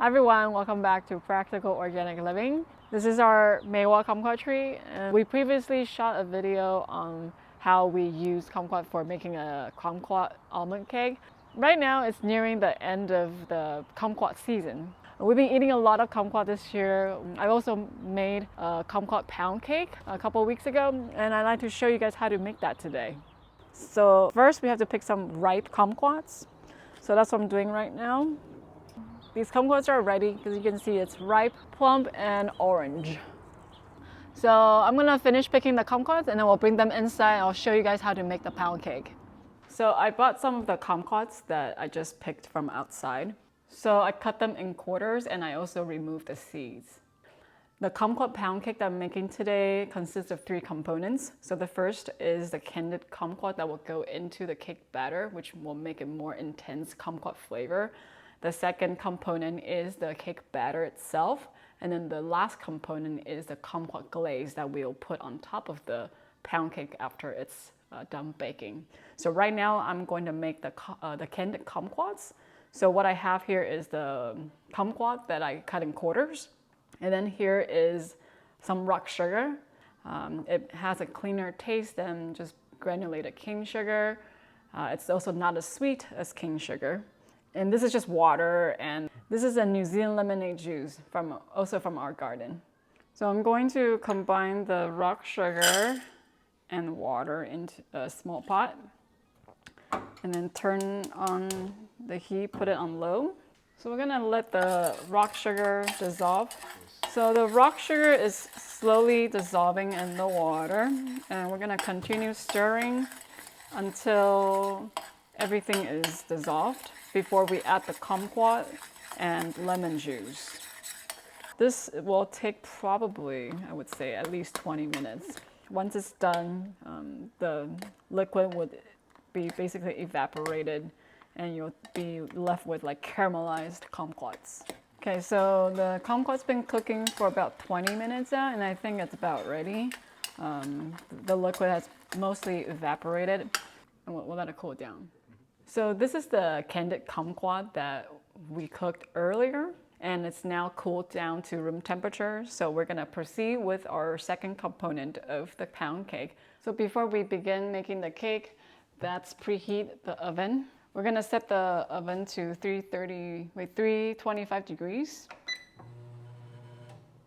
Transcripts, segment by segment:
Hi everyone, welcome back to Practical Organic Living. This is our Meiwa kumquat tree, and we previously shot a video on how we use kumquat for making a kumquat almond cake. Right now it's nearing the end of the kumquat season. We've been eating a lot of kumquat this year. I also made a kumquat pound cake a couple of weeks ago, and I'd like to show you guys how to make that today. So first we have to pick some ripe kumquats. So that's what I'm doing right now. These kumquats are ready because you can see it's ripe, plump, and orange. So I'm gonna finish picking the kumquats and then we'll bring them inside and I'll show you guys how to make the pound cake. So I bought some of the kumquats that I just picked from outside. So I cut them in quarters and I also removed the seeds. The kumquat pound cake that I'm making today consists of 3 components. So the first is the candied kumquat that will go into the cake batter, which will make a more intense kumquat flavor. The second component is the cake batter itself. And then the last component is the kumquat glaze that we'll put on top of the pound cake after it's done baking. So right now I'm going to make the candied kumquats. So what I have here is the kumquat that I cut in quarters. And then here is some rock sugar. It has a cleaner taste than just granulated cane sugar. It's also not as sweet as cane sugar. And this is just water, and this is a New Zealand lemonade juice also from our garden. So I'm going to combine the rock sugar and water into a small pot and then turn on the heat, put it on low. So we're gonna let the rock sugar dissolve. So the rock sugar is slowly dissolving in the water, and we're gonna continue stirring until everything is dissolved before we add the kumquat and lemon juice. This will take probably, I would say, at least 20 minutes. Once it's done, the liquid would be basically evaporated and you'll be left with like caramelized kumquats. Okay, so the kumquat's been cooking for about 20 minutes now, and I think it's about ready. The liquid has mostly evaporated, and we'll let it cool down. So this is the candied kumquat that we cooked earlier, and it's now cooled down to room temperature. So we're gonna proceed with our second component of the pound cake. So before we begin making the cake, let's preheat the oven. We're gonna set the oven to 325 degrees.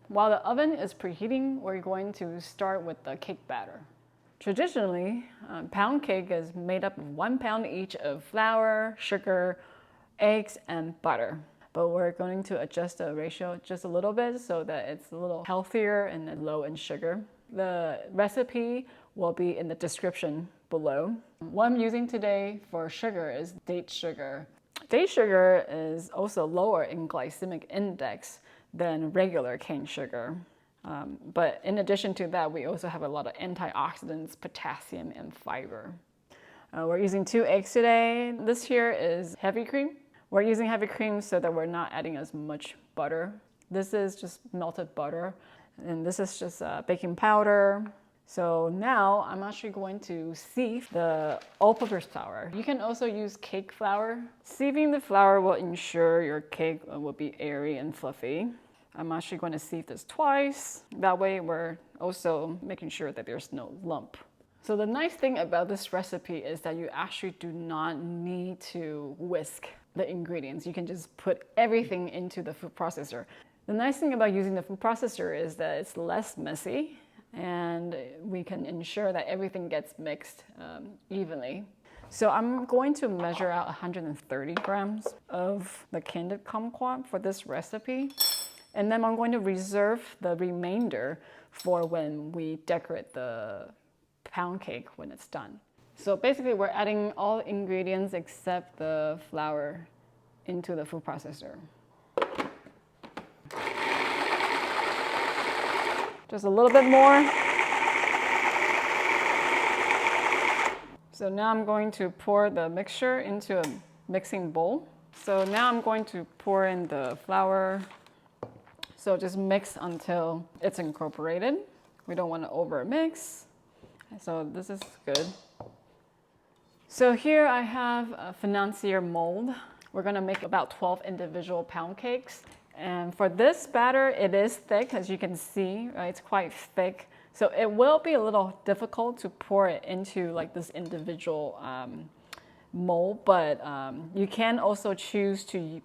While the oven is preheating, we're going to start with the cake batter. Traditionally, pound cake is made up of 1 pound each of flour, sugar, eggs, and butter. But we're going to adjust the ratio just a little bit so that it's a little healthier and low in sugar. The recipe will be in the description below. What I'm using today for sugar is date sugar. Date sugar is also lower in glycemic index than regular cane sugar. But in addition to that, we also have a lot of antioxidants, potassium, and fiber. We're using 2 eggs today. This here is heavy cream. We're using heavy cream so that we're not adding as much butter. This is just melted butter, and this is just baking powder. So now I'm actually going to sieve the all-purpose flour. You can also use cake flour. Sieving the flour will ensure your cake will be airy and fluffy. I'm actually going to sieve this twice. That way we're also making sure that there's no lump. So the nice thing about this recipe is that you actually do not need to whisk the ingredients. You can just put everything into the food processor. The nice thing about using the food processor is that it's less messy and we can ensure that everything gets mixed evenly. So I'm going to measure out 130 grams of the candied kumquat for this recipe. And then I'm going to reserve the remainder for when we decorate the pound cake when it's done. So basically we're adding all ingredients except the flour into the food processor. Just a little bit more. So now I'm going to pour the mixture into a mixing bowl. So now I'm going to pour in the flour. So just mix until it's incorporated. We don't want to over mix. So this is good. So here I have a financier mold. We're gonna make about 12 individual pound cakes. And for this batter, it is thick, as you can see, right? It's quite thick. So it will be a little difficult to pour it into like this individual mold, but you can also choose to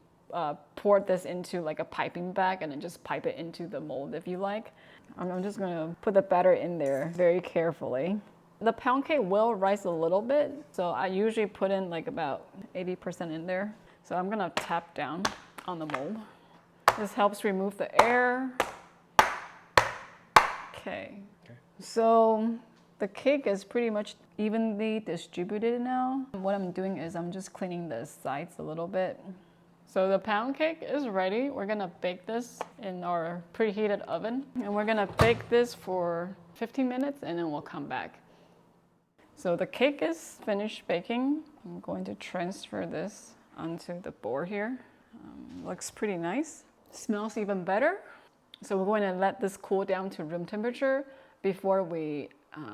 pour this into like a piping bag and then just pipe it into the mold if you like. I'm just gonna put the batter in there very carefully. The pound cake will rise a little bit, so I usually put in like about 80% in there. So I'm gonna tap down on the mold. This helps remove the air. Okay. So the cake is pretty much evenly distributed now. What I'm doing is I'm just cleaning the sides a little bit. So the pound cake is ready. We're gonna bake this in our preheated oven. And we're gonna bake this for 15 minutes and then we'll come back. So the cake is finished baking. I'm going to transfer this onto the board here. Looks pretty nice. Smells even better. So we're going to let this cool down to room temperature before we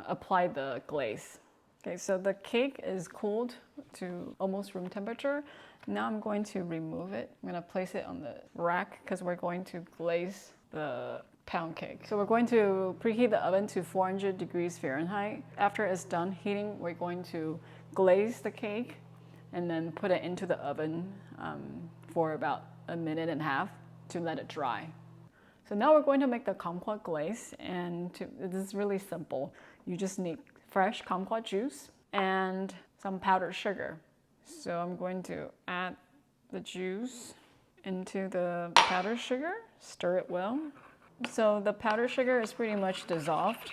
apply the glaze. Okay, so the cake is cooled to almost room temperature. Now I'm going to remove it. I'm going to place it on the rack because we're going to glaze the pound cake. So we're going to preheat the oven to 400 degrees Fahrenheit. After it's done heating, we're going to glaze the cake and then put it into the oven for about a minute and a half to let it dry. So now we're going to make the kumquat glaze, and this is really simple. You just need fresh kumquat juice and some powdered sugar. So I'm going to add the juice into the powdered sugar, stir it well. So the powdered sugar is pretty much dissolved.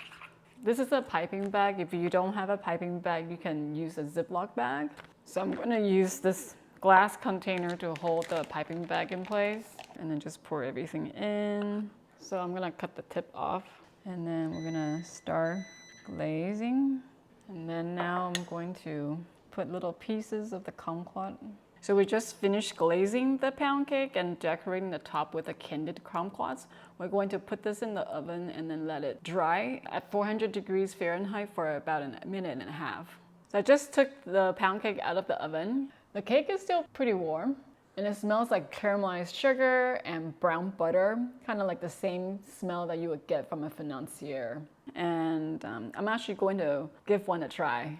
This is a piping bag. If you don't have a piping bag, you can use a Ziploc bag. So I'm going to use this glass container to hold the piping bag in place and then just pour everything in. So I'm going to cut the tip off and then we're going to start glazing. And then now I'm going to put little pieces of the kumquat. So we just finished glazing the pound cake and decorating the top with the candied kumquats. We're going to put this in the oven and then let it dry at 400 degrees Fahrenheit for about a minute and a half. So I just took the pound cake out of the oven. The cake is still pretty warm and it smells like caramelized sugar and brown butter, kind of like the same smell that you would get from a financier. And I'm actually going to give one a try.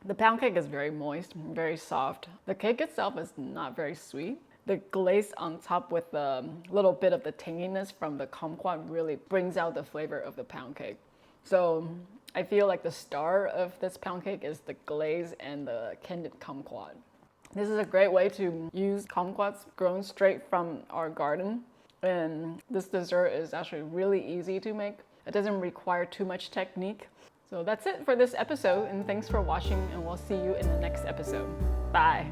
The pound cake is very moist, very soft. The cake itself is not very sweet. The glaze on top with a little bit of the tanginess from the kumquat really brings out the flavor of the pound cake. So I feel like the star of this pound cake is the glaze and the candied kumquat. This is a great way to use kumquats grown straight from our garden. And this dessert is actually really easy to make. It doesn't require too much technique. So that's it for this episode, and thanks for watching, and we'll see you in the next episode. Bye.